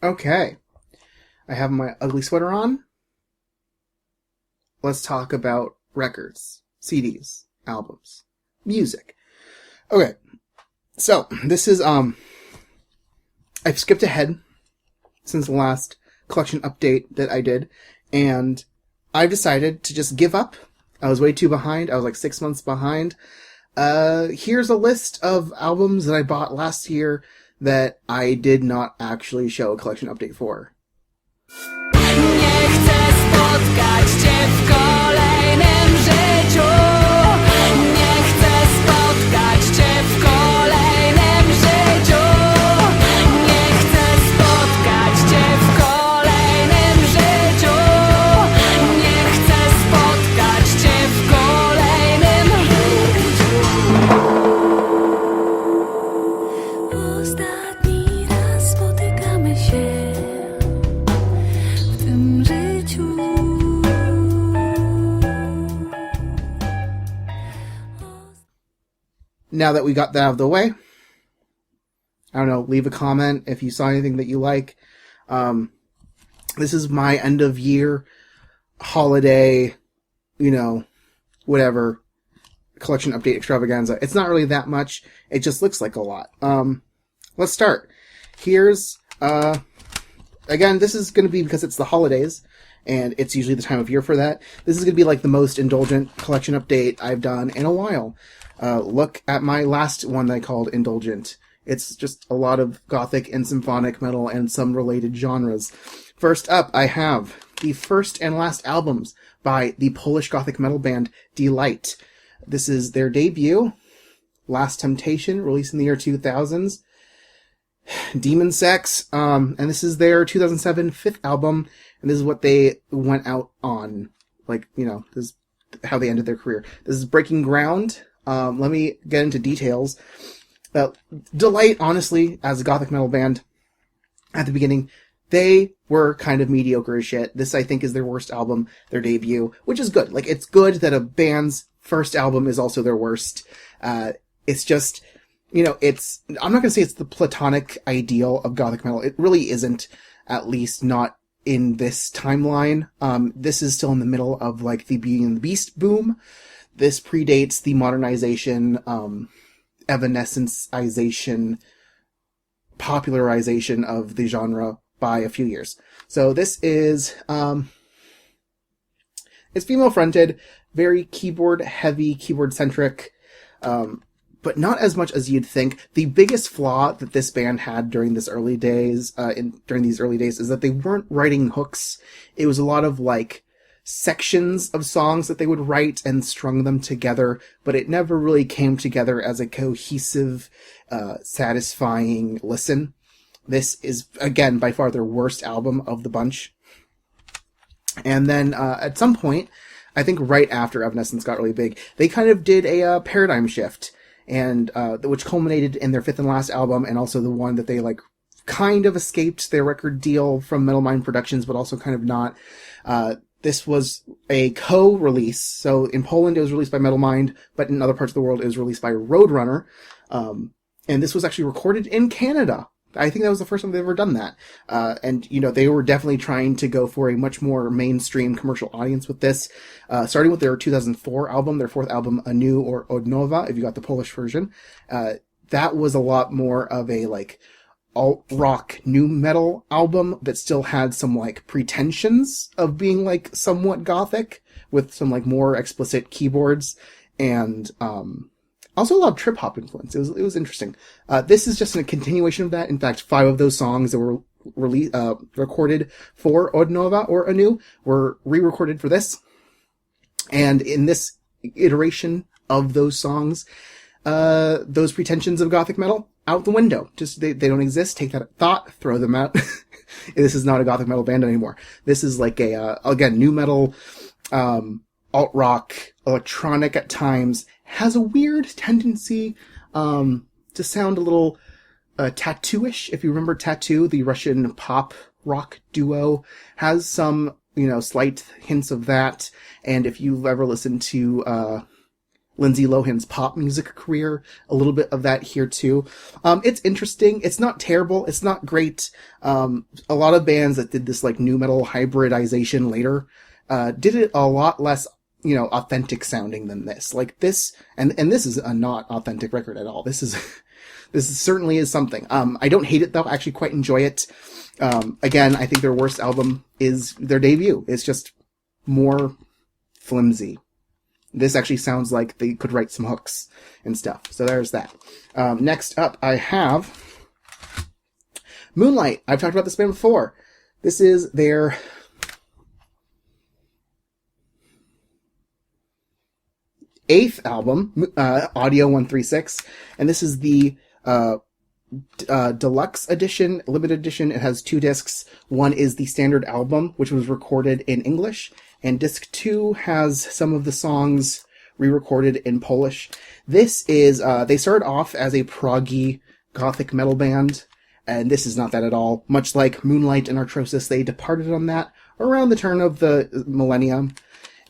Okay. I have my ugly sweater on. Let's talk about records, CDs, albums, music. Okay. So, this is, I've skipped ahead since the last collection update that I did, and I've decided to just give up. I was way too behind. I was like 6 months behind. Here's a list of albums that I bought last year that I did not actually show a collection update for. Nie chcę spotkać cię w kolejnym życiu. Nie chcę spotkać cię w kolejnym życiu. Nie chcę spotkać cię w kolejnym życiu. Nie chcę spotkać cię w kolejnym życiu. Ostatni raz spotykamy się w tym życiu. Now that we got that out of the way, I don't know, leave a comment if you saw anything that you like. This is my end of year, holiday, whatever, collection update extravaganza. It's not really that much. It just looks like a lot. Let's start. Here's, again, this is going to be because it's the holidays, and it's usually the time of year for that. This is going to be like the most indulgent collection update I've done in a while. Look at my last one that I called Indulgent. It's just a lot of Gothic and Symphonic metal and some related genres. First up, I have the first and last albums by the Polish Gothic metal band Delight. This is their debut, Last Temptation, released in the year 2000s. Demon Sex, and this is their 2007 fifth album, and this is what they went out on. This is how they ended their career. This is Breaking Ground. Let me get into details. Delight, honestly, as a Gothic metal band, at the beginning, they were kind of mediocre as shit. This, I think, is their worst album, their debut, which is good. It's good that a band's first album is also their worst. It's just, I'm not gonna say it's the platonic ideal of Gothic metal. It really isn't, at least not in this timeline. This is still in the middle of, the Beauty and the Beast boom. This predates the modernization, evanescenceization, popularization of the genre by a few years. So this is, it's female fronted, very keyboard heavy, keyboard centric, but not as much as you'd think. The biggest flaw that this band had during these early days is that they weren't writing hooks. It was a lot of sections of songs that they would write and strung them together, but it never really came together as a cohesive, satisfying listen. This is, again, by far their worst album of the bunch. And then, at some point, I think right after Evanescence got really big, they kind of did a paradigm shift, and which culminated in their fifth and last album, and also the one that they kind of escaped their record deal from Metal Mind Productions, but also kind of not. This was a co-release. So in Poland, it was released by Metal Mind, but in other parts of the world, it was released by Roadrunner. And this was actually recorded in Canada. I think that was the first time they've ever done that. And they were definitely trying to go for a much more mainstream commercial audience with this. Starting with their 2004 album, their fourth album, Anew or Od Nowa, if you got the Polish version. That was a lot more of a, alt-rock new metal album that still had some pretensions of being somewhat gothic with some more explicit keyboards and also a lot of trip hop influence. It was interesting. This is just a continuation of that. In fact, 5 of those songs that were recorded for Od Nowa or Anew were re-recorded for this. And in this iteration of those songs, those pretensions of gothic metal out the window. Just they don't exist. Take that thought, throw them out. This is not a gothic metal band anymore. This is again, new metal, alt rock, electronic at times, has a weird tendency to sound a little Tattoo-ish. If you remember Tattoo, the Russian pop rock duo, has some slight hints of that. And if you've ever listened to Lindsay Lohan's pop music career. A little bit of that here too. It's interesting. It's not terrible. It's not great. A lot of bands that did this like nu metal hybridization later, did it a lot less, authentic sounding than this. Like this, and this is a not authentic record at all. This certainly is something. I don't hate it though. I actually quite enjoy it. Again, I think their worst album is their debut. It's just more flimsy. This actually sounds like they could write some hooks and stuff. So there's that. Next up, I have Moonlight. I've talked about this band before. This is their eighth album, Audio 136. And this is the deluxe edition, limited edition. It has 2 discs. One is the standard album, which was recorded in English. And disc 2 has some of the songs re-recorded in Polish. This is, they started off as a proggy Gothic metal band, and this is not that at all. Much like Moonlight and Artrosis, they departed on that around the turn of the millennium.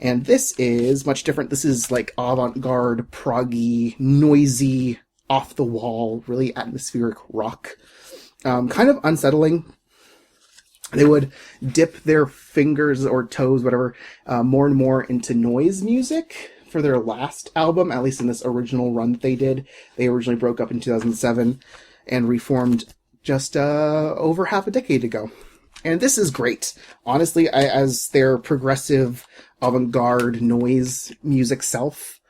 And this is much different. This is like avant-garde, proggy, noisy, off-the-wall, really atmospheric rock. Kind of unsettling. They would dip their fingers or toes, whatever, more and more into noise music for their last album, at least in this original run that they did. They originally broke up in 2007 and reformed just over half a decade ago. And this is great. Honestly, as their progressive avant-garde noise music self,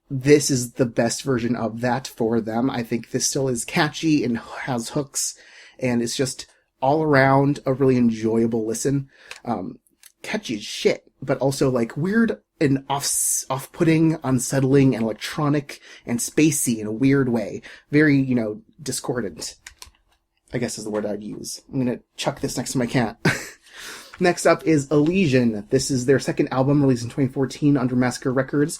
this is the best version of that for them. I think this still is catchy and has hooks, and it's just all around a really enjoyable listen. Catchy as shit, but also like weird and off-putting, unsettling, and electronic and spacey in a weird way. Very, discordant, I guess is the word I'd use. I'm gonna chuck this next to my cat. Next up is Elysian. This is their second album, released in 2014 under Massacre Records.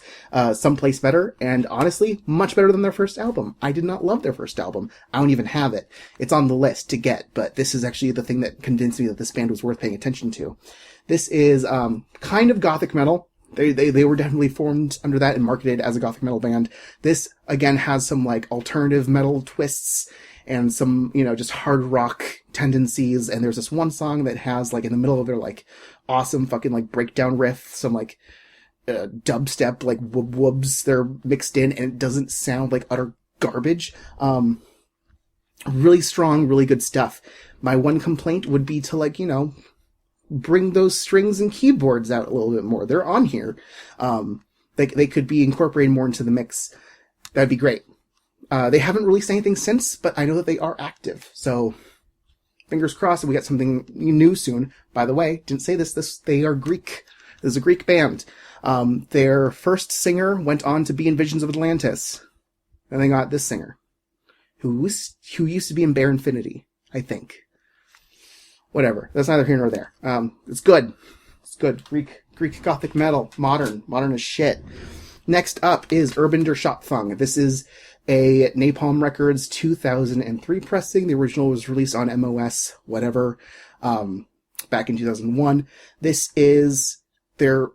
Someplace Better, and honestly, much better than their first album. I did not love their first album. I don't even have it. It's on the list to get, but this is actually the thing that convinced me that this band was worth paying attention to. This is kind of Gothic metal. They were definitely formed under that and marketed as a Gothic metal band. This, again, has some like alternative metal twists and some, just hard rock tendencies. And there's this one song that has, like, in the middle of their, like, awesome fucking, like, breakdown riff, some, like, dubstep, like, whoobs they're mixed in, and it doesn't sound like utter garbage. Really strong, really good stuff. My one complaint would be to, like, bring those strings and keyboards out a little bit more. They're on here. They could be incorporated more into the mix. That'd be great. They haven't released anything since, but I know that they are active. So, fingers crossed that we get something new soon. By the way, didn't say this, they are Greek. This is a Greek band. Their first singer went on to be in Visions of Atlantis. And they got this singer, who used to be in Bare Infinity, I think. Whatever. That's neither here nor there. It's good. It's good. Greek Gothic metal. Modern as shit. Next up is Urban der Schöpfung. This is a Napalm Records 2003 pressing. The original was released on MOS, whatever, back in 2001. This is their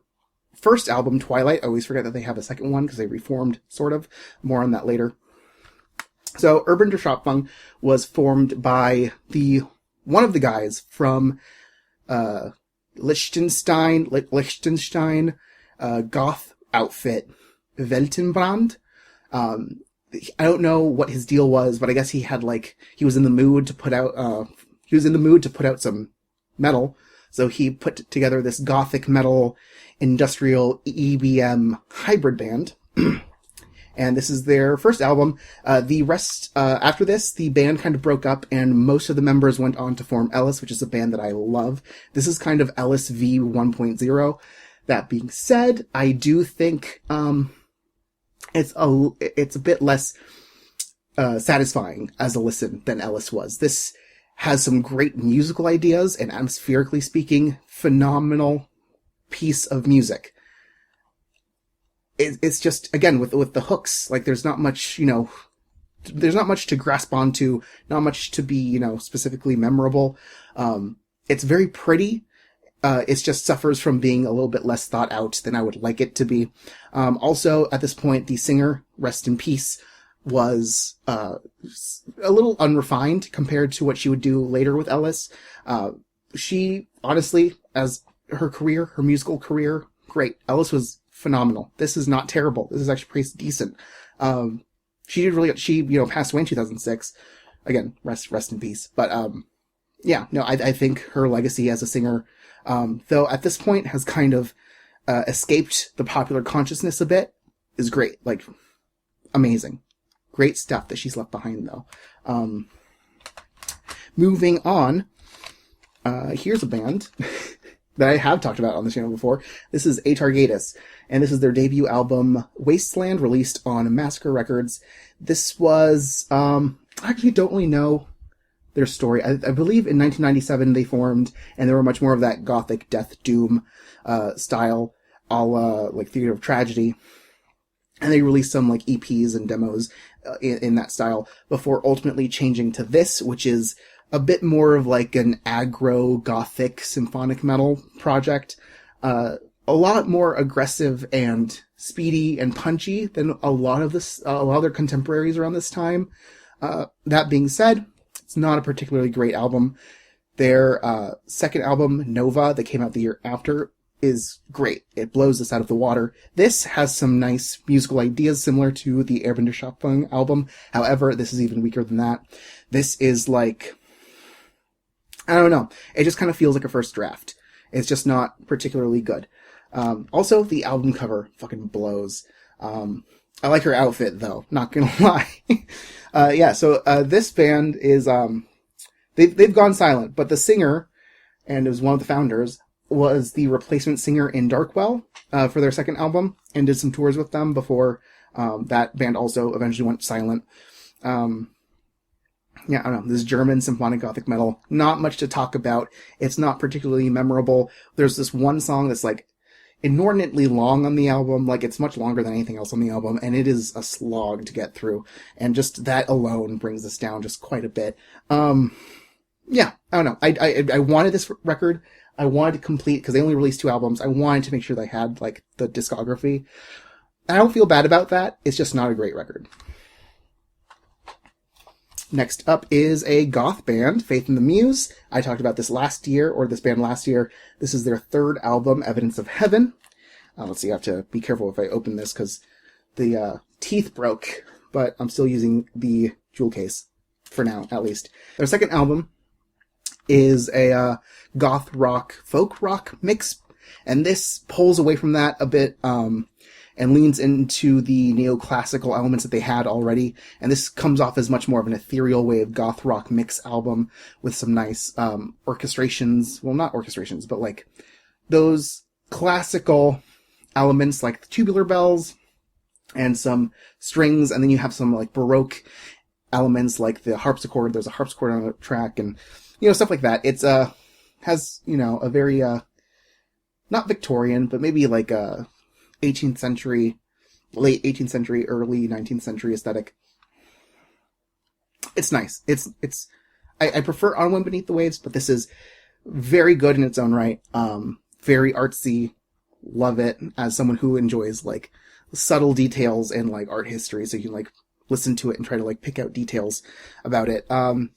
first album, Twilight. I always forget that they have a second one because they reformed, sort of. More on that later. So, Urban der Schöpfung was formed by one of the guys from Liechtenstein goth outfit, Weltenbrand. I don't know what his deal was, but I guess he was in the mood to put out some metal. So he put together this Gothic metal industrial EBM hybrid band. And this is their first album. The rest, after this, the band kind of broke up and most of the members went on to form Ellis, which is a band that I love. This is kind of Ellis V 1.0. That being said, I do think, it's a bit less satisfying as a listen than Ellis was. This has some great musical ideas and, atmospherically speaking, phenomenal piece of music. It's just, again, with the hooks, like there's not much, there's not much to grasp onto, not much to be, specifically memorable. It's very pretty. It just suffers from being a little bit less thought out than I would like it to be. Also, at this point, the singer, rest in peace, was a little unrefined compared to what she would do later with Ellis. She, honestly, as her musical career, great. Ellis was phenomenal. This is not terrible. This is actually pretty decent. She passed away in 2006. Again, rest in peace. But, I think her legacy as a singer, though at this point has kind of, escaped the popular consciousness a bit, is great. Like, amazing. Great stuff that she's left behind, though. Moving on, here's a band that I have talked about on the channel before. This is Artrosis, and this is their debut album, Wasteland, released on Massacre Records. This was, I actually don't really know their story. I believe in 1997 they formed, and they were much more of that gothic death doom style, a la like Theater of Tragedy. And they released some like EPs and demos in that style before ultimately changing to this, which is a bit more of like an aggro gothic symphonic metal project. A lot more aggressive and speedy and punchy than a lot of their contemporaries around this time. That being said, it's not a particularly great album. Their second album, Nova, that came out the year after, is great. It blows this out of the water. This has some nice musical ideas similar to the Airbender Schöpfung album. However, this is even weaker than that. This is like, I don't know. It just kind of feels like a first draft. It's just not particularly good. Also, the album cover fucking blows. I like her outfit, though. Not gonna lie. So this band is, they've gone silent, but the singer, and it was one of the founders, was the replacement singer in Darkwell, for their second album, and did some tours with them before, that band also eventually went silent. I don't know, this German symphonic gothic metal, not much to talk about. It's not particularly memorable. There's this one song that's like inordinately long on the album, like it's much longer than anything else on the album, and it is a slog to get through, and just that alone brings us down just quite a bit. I don't know. I wanted this record. I wanted to complete, because they only released 2 albums. I wanted to make sure they had like the discography. I don't feel bad about that. It's just not a great record. Next up is a goth band, Faith in the Muse. I talked about this last year. This is their third album, Evidence of Heaven. Let's see, I have to be careful if I open this because the teeth broke, but I'm still using the jewel case for now, at least. Their second album is a goth rock, folk rock mix, and this pulls away from that a bit, and leans into the neoclassical elements that they had already. And this comes off as much more of an ethereal wave goth rock mix album with some nice orchestrations. Well, not orchestrations, but like those classical elements like the tubular bells and some strings. And then you have some like Baroque elements like the harpsichord. There's a harpsichord on the track and, stuff like that. It's has, a very, not Victorian, but maybe like a 18th century, late 18th century, early 19th century aesthetic. It's nice. I prefer On Wind Beneath the Waves, but this is very good in its own right. Very artsy. Love it as someone who enjoys like subtle details and like art history. So you can like listen to it and try to like pick out details about it.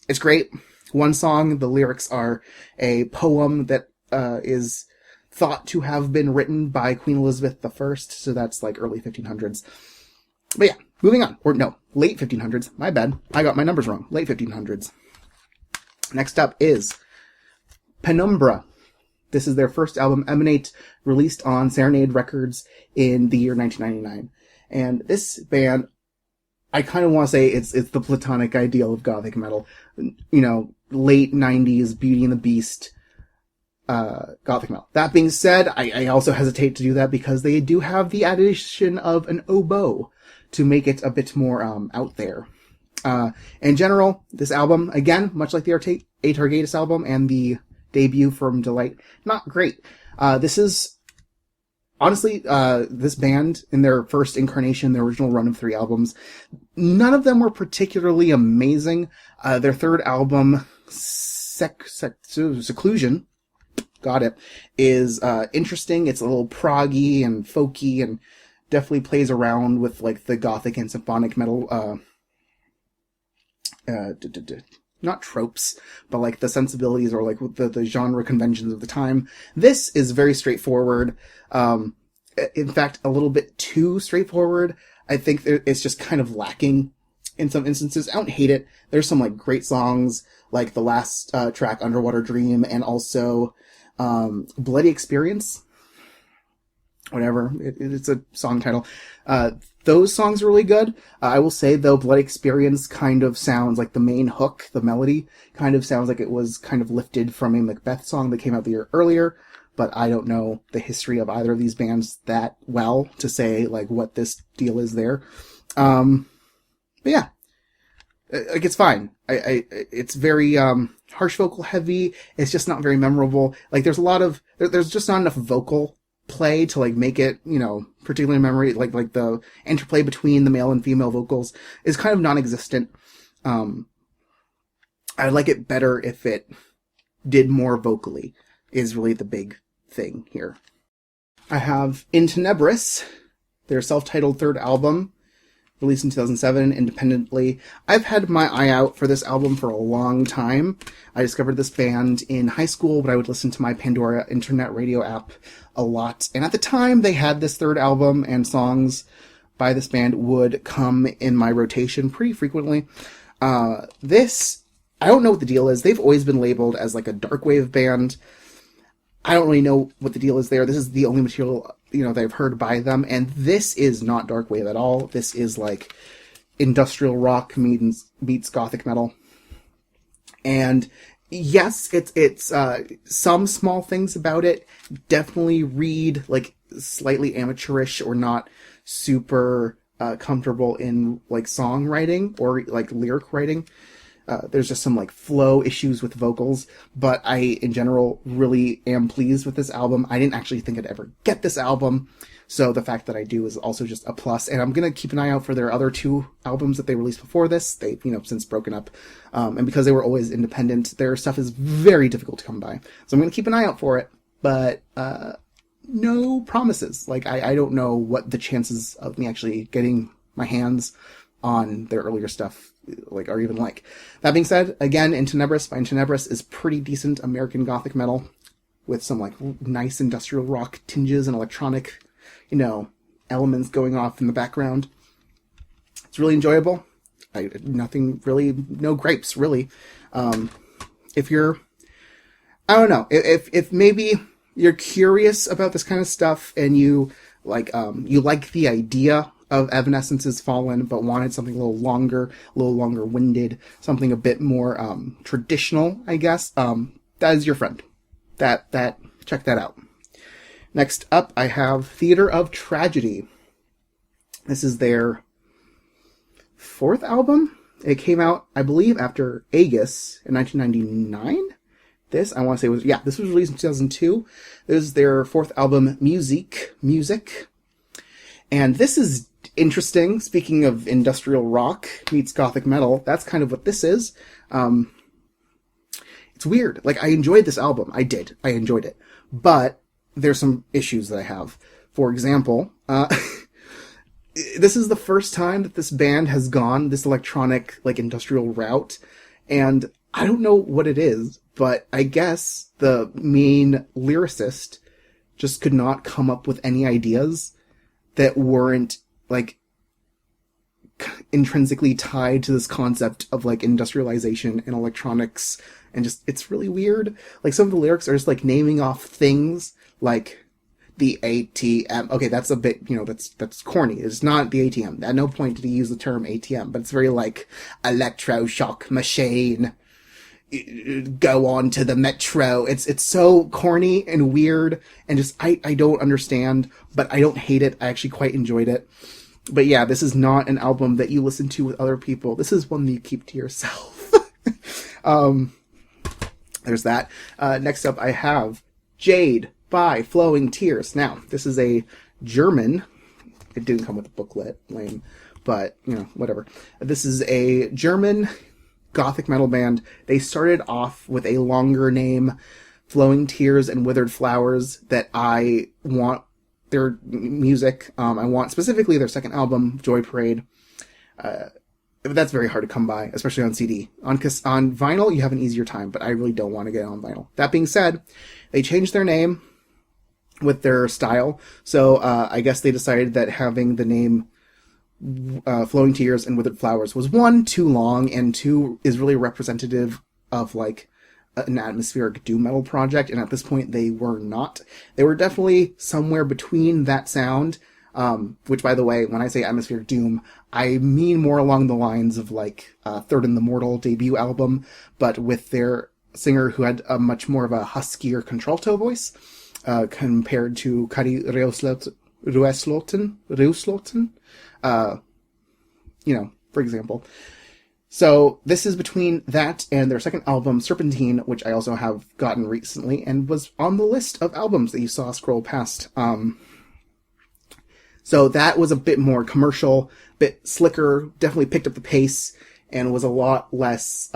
It's great. One song, the lyrics are a poem that, is thought to have been written by Queen Elizabeth I, so that's like early 1500s. But yeah, moving on. Or no, late 1500s. My bad. I got my numbers wrong. Late 1500s. Next up is Penumbra. This is their first album, Emanate, released on Serenade Records in the year 1999. And this band, I kind of want to say it's the platonic ideal of gothic metal. Late 90s Beauty and the Beast, gothic metal. That being said, I also hesitate to do that because they do have the addition of an oboe to make it a bit more out there. In general, this album, again, much like the Artrosis album and the debut from Delight, not great. This is honestly this band in their first incarnation, their original run of 3 albums, none of them were particularly amazing. Their third album, Seclusion, got it, is interesting. It's a little proggy and folky and definitely plays around with like the Gothic and Symphonic metal, not tropes, but like the sensibilities or like the genre conventions of the time. This is very straightforward. In fact, a little bit too straightforward. I think it's just kind of lacking in some instances. I don't hate it. There's some like great songs, like the last track, Underwater Dream, and also Bloody Experience. Whatever. It's a song title. Those songs are really good. I will say, though, Bloody Experience kind of sounds like the main hook, the melody, kind of sounds like it was kind of lifted from a Macbeth song that came out the year earlier, but I don't know the history of either of these bands that well to say, like, what this deal is there. But yeah. Like, it's fine. It's very, harsh vocal heavy. It's just not very memorable. Like, there's just not enough vocal play to like make it, particularly memory, like the interplay between the male and female vocals is kind of non-existent. I'd like it better if it did more vocally, is really the big thing here. I have In Tenebris, their self-titled third album, released in 2007 independently. I've had my eye out for this album for a long time. I discovered this band in high school, but I would listen to my Pandora internet radio app a lot. And at the time, they had this third album, and songs by this band would come in my rotation pretty frequently. This, I don't know what the deal is. They've always been labeled as like a darkwave band. I don't really know what the deal is there. This is the only material, that I've heard by them. And this is not darkwave at all. This is like industrial rock meets gothic metal. And yes, it's some small things about it definitely read like slightly amateurish or not super comfortable in like songwriting or like lyric writing. There's just some like flow issues with vocals, but I in general really am pleased with this album. I didn't actually think I'd ever get this album, so the fact that I do is also just a plus. And I'm gonna keep an eye out for their other two albums that they released before this. They've since broken up, and because they were always independent, their stuff is very difficult to come by. So I'm gonna keep an eye out for it, but no promises. Like I don't know what the chances of me actually getting my hands on their earlier stuff like are even like. That being said, again, In Tenebris by In Tenebris is pretty decent American Gothic metal with some like nice industrial rock tinges and electronic, elements going off in the background. It's really enjoyable. No gripes really. If you're, I don't know, if maybe you're curious about this kind of stuff and you like the idea of Evanescence's Fallen, but wanted something a little longer winded, something a bit more traditional, I guess. That is your friend. That check that out. Next up, I have Theater of Tragedy. This is their fourth album. It came out, I believe, after Aegis in 1999. This was released in 2002. This is their fourth album, Musique. And this is interesting. Speaking of industrial rock meets gothic metal, that's kind of what this is. It's weird. Like, I enjoyed this album. I enjoyed it. But there's some issues that I have. For example, this is the first time that this band has gone this electronic, like, industrial route. And I don't know what it is, but I guess the main lyricist just could not come up with any ideas that weren't, like, intrinsically tied to this concept of, like, industrialization and electronics, and just, it's really weird. Like, some of the lyrics are just, like, naming off things, like, the ATM. Okay, that's a bit, that's corny. It's not the ATM. At no point did he use the term ATM, but it's very, like, electroshock machine, go on to the metro. It's so corny and weird, and just, I don't understand, but I don't hate it. I actually quite enjoyed it. But yeah, this is not an album that you listen to with other people. This is one that you keep to yourself. There's that. Next up, I have Jade by Flowing Tears. Now, this is a German, it didn't come with a booklet, lame, but, whatever. This is a German Gothic metal band. They started off with a longer name Flowing Tears and Withered Flowers that I want their music. I want specifically their second album, Joy Parade. That's very hard to come by, especially on CD. On vinyl, you have an easier time, but I really don't want to get it on vinyl. That being said, they changed their name with their style. So I guess they decided that having the name Flowing Tears and Withered Flowers was, one, too long, and two, is really representative of like an atmospheric doom metal project. And at this point, they were not. They were definitely somewhere between that sound, which, by the way, when I say atmospheric doom, I mean more along the lines of like Third in the Mortal debut album, but with their singer who had a much more of a huskier contralto voice, compared to Kari Ruesloten, for example. So this is between that and their second album, Serpentine, which I also have gotten recently and was on the list of albums that you saw scroll past. So that was a bit more commercial, bit slicker, definitely picked up the pace, and was a lot less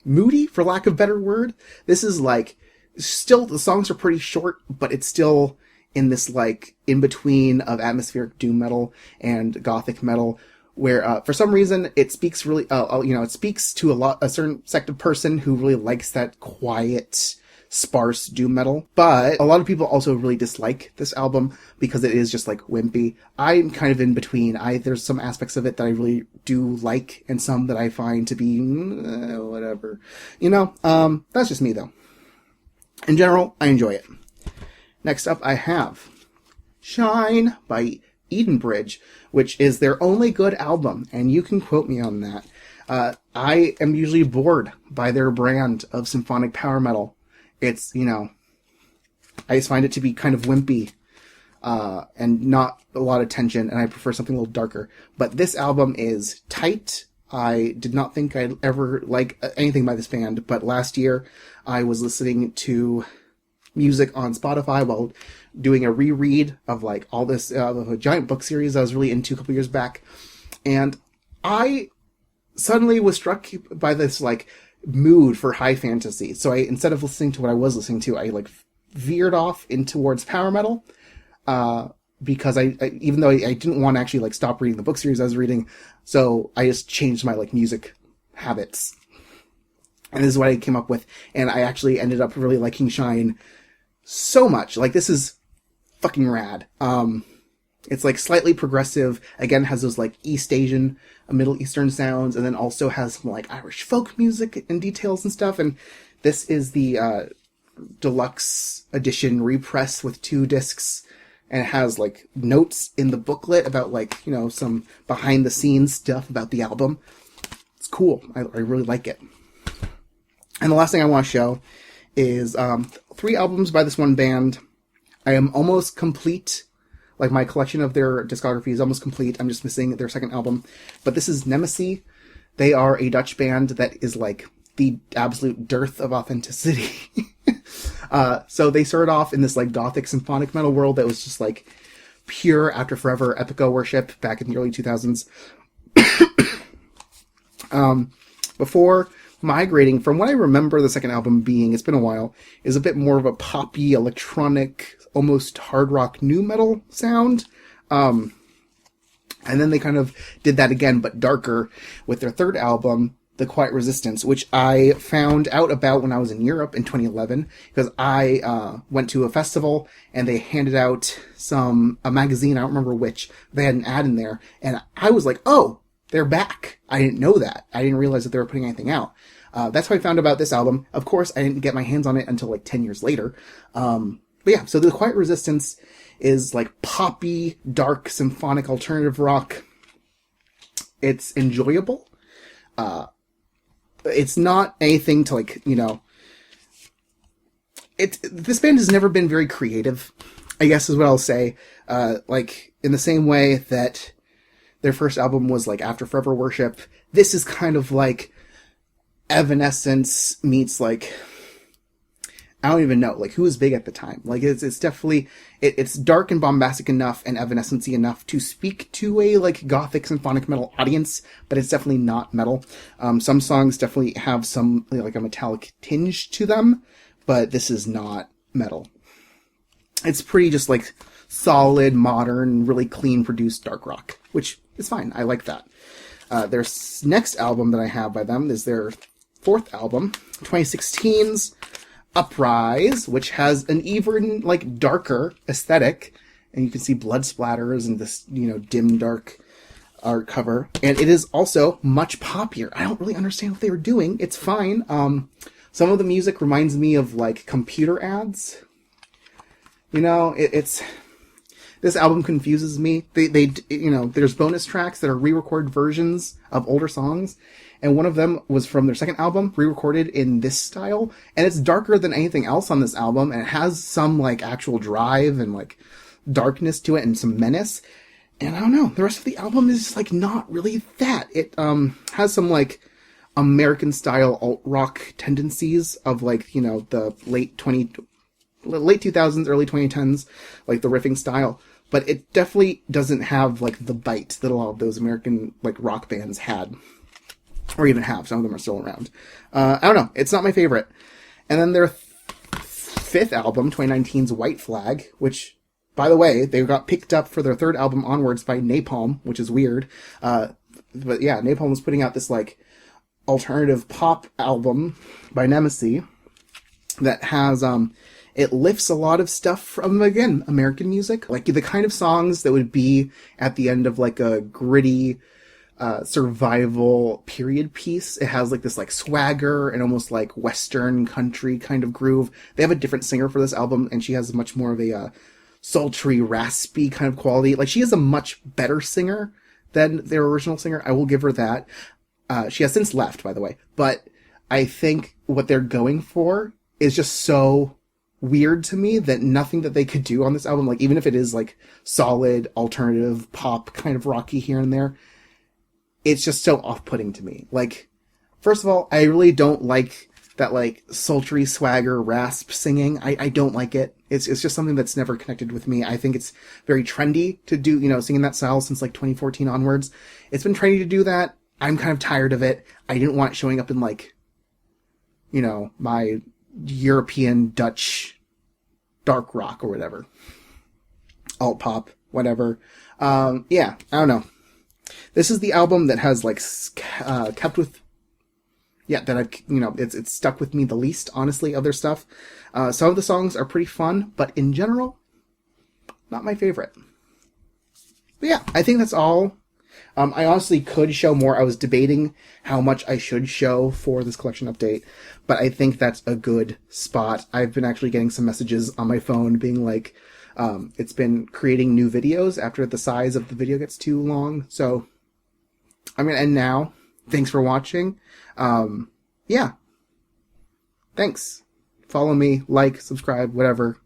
moody, for lack of a better word. This is like, still, the songs are pretty short, but it's still in this like in between of atmospheric doom metal and gothic metal, where for some reason it speaks really, it speaks to a certain sect of person who really likes that quiet, sparse doom metal. But a lot of people also really dislike this album because it is just like wimpy. I'm kind of in between. There's some aspects of it that I really do like, and some that I find to be whatever. That's just me though. In general, I enjoy it. Next up, I have Shine by Edenbridge, which is their only good album, and you can quote me on that. I am usually bored by their brand of symphonic power metal. It's, I just find it to be kind of wimpy, and not a lot of tension, and I prefer something a little darker. But this album is tight. I did not think I'd ever like anything by this band, but last year I was listening to music on Spotify while doing a reread of like all this a giant book series I was really into a couple years back, and I suddenly was struck by this like mood for high fantasy. So instead of listening to what I was listening to, I like veered off in towards power metal, because I even though I didn't want to actually like stop reading the book series I was reading, so I just changed my like music habits, and this is what I came up with. And I actually ended up really liking Shine so much. Like, this is fucking rad. It's like slightly progressive, again has those like East Asian, Middle Eastern sounds, and then also has some like Irish folk music and details and stuff. And this is the deluxe edition repress with 2 discs, and it has like notes in the booklet about like, some behind the scenes stuff about the album. It's cool. I really like it. And the last thing I want to show is 3 albums by this one band. I am almost complete. Like, my collection of their discography is almost complete. I'm just missing their second album. But this is Nemesis. They are a Dutch band that is like the absolute dearth of authenticity. So they started off in this like Gothic symphonic metal world that was just like pure After Forever Epico worship back in the early 2000s. Before migrating from what I remember the second album being, it's been a while, is a bit more of a poppy, electronic, almost hard rock nu metal sound. And then they kind of did that again, but darker, with their third album, The Quiet Resistance, which I found out about when I was in Europe in 2011, because I went to a festival and they handed out a magazine, I don't remember which, they had an ad in there, and I was like, oh, they're back. I didn't know that. I didn't realize that they were putting anything out. That's how I found out about this album. Of course, I didn't get my hands on it until like 10 years later. But yeah, so The Quiet Resistance is like poppy, dark, symphonic alternative rock. It's enjoyable. It's not anything to like, this band has never been very creative, I guess is what I'll say. Like, in the same way that their first album was like After Forever Worship, this is kind of like Evanescence meets like, I don't even know, like, who was big at the time. Like, it's definitely, it's dark and bombastic enough and Evanescence-y enough to speak to a, like, Gothic symphonic metal audience, but it's definitely not metal. Some songs definitely have some, like, a metallic tinge to them, but this is not metal. It's pretty just like solid, modern, really clean produced dark rock, which is fine. I like that. Their next album that I have by them is their fourth album, 2016's Uprise, which has an even like darker aesthetic, and you can see blood splatters and this, dim dark art cover. And it is also much poppier. I don't really understand what they were doing. It's fine. Some of the music reminds me of like computer ads. It's this album confuses me. They there's bonus tracks that are re-recorded versions of older songs, and one of them was from their second album, re-recorded in this style, and it's darker than anything else on this album, and it has some like actual drive and like darkness to it and some menace. And I don't know, the rest of the album is like not really that. It has some like American style alt rock tendencies of like, the late 2000s, early 2010s, like the riffing style. But it definitely doesn't have like the bite that a lot of those American like rock bands had, or even have. Some of them are still around. I don't know. It's not my favorite. And then their fifth album, 2019's White Flag, which, by the way, they got picked up for their third album onwards by Napalm, which is weird. But yeah, Napalm was putting out this like alternative pop album by Nemesis that has it lifts a lot of stuff from, again, American music, like the kind of songs that would be at the end of like a gritty survival period piece. It has like this like swagger and almost like Western country kind of groove. They have a different singer for this album, and she has much more of a sultry, raspy kind of quality. Like, she is a much better singer than their original singer. I will give her that. She has since left, by the way, but I think what they're going for is just so weird to me that nothing that they could do on this album, like even if it is like solid alternative pop kind of rocky here and there, it's just so off-putting to me. Like, first of all, I really don't like that like sultry swagger rasp singing. I don't like it. It's just something that's never connected with me. I think it's very trendy to do, singing that style since like 2014 onwards. It's been trendy to do that. I'm kind of tired of it. I didn't want it showing up in like, my European Dutch dark rock or whatever. Alt pop, whatever. Yeah, I don't know. This is the album that has like kept with, that I've, it's stuck with me the least, honestly, of their stuff. Some of the songs are pretty fun, but in general, not my favorite. But yeah, I think that's all. I honestly could show more. I was debating how much I should show for this collection update, but I think that's a good spot. I've been actually getting some messages on my phone being like, it's been creating new videos after the size of the video gets too long. So I'm going to end now. Thanks for watching. Yeah. Thanks. Follow me, like, subscribe, whatever.